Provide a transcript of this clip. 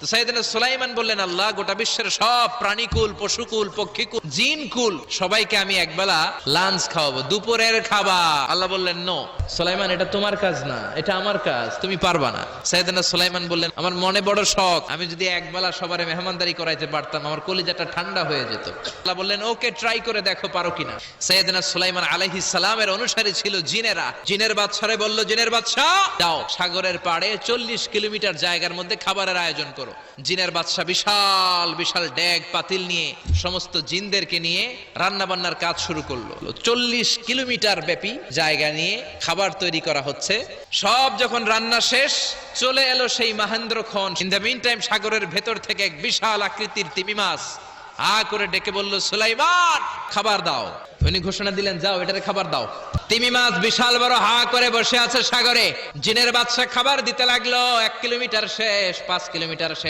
তো সাইয়েদনা সুলাইমান বললেন, আল্লাহ, গোটা বিশ্বের সব প্রাণীকুল, পশুকুল, পক্ষীকুল, জিনকুল সবাইকে আমি একবেলা লাঞ্চ খাওয়াবো, দুপুরের খাবার। আল্লাহ বললেন, নো সুলাইমান, এটা তোমার কাজ না, এটা আমার কাজ, তুমি পারবা না। সাইয়েদনা সুলাইমান বললেন, আমার মনে বড় শখ, আমি যদি একবেলা সবারে মেহমানদারি করাইতে পারতাম, আমার কলিজাটা ঠান্ডা হয়ে যেত। আল্লাহ বললেন, ওকে, ট্রাই করে দেখো পারো কিনা। সাইয়েদনা সুলাইমান আলাইহিস সালামের অনুসারী ছিল জিনেরা। জিনের বাদশারে বলল, জিনের বাদশা, যাও সাগরের পাড়ে 40 কিলোমিটার জায়গার মধ্যে খাবারের আয়োজন করো। জিনের বাদশা বিশাল বিশাল ডেগ পাতিল নিয়ে সমস্ত জিনদেরকে নিয়ে রান্না বান্নার কাজ শুরু করলো। 40 কিলোমিটার ব্যাপী জায়গা নিয়ে খাবার তৈরি করা হচ্ছে। সব যখন রান্না শেষ, চলে এলো সেই মহেন্দ্রক্ষণ। ইন দ্য মিন টাইম সাগরের ভেতর থেকে এক বিশাল আকৃতির তিমি মাছ করে ডেকে বলল, সুলাইমান, খাবার দাও। উনি ঘোষণা দিলেন, যাও এটারে খাবার দাও। তিমি মাছ বিশাল বড় করে বসে আছে সাগরে। জিনের বাদশা খাবার দিতে লাগলো। 1 কিলোমিটার শেষ, 5 কিলোমিটার শেষ।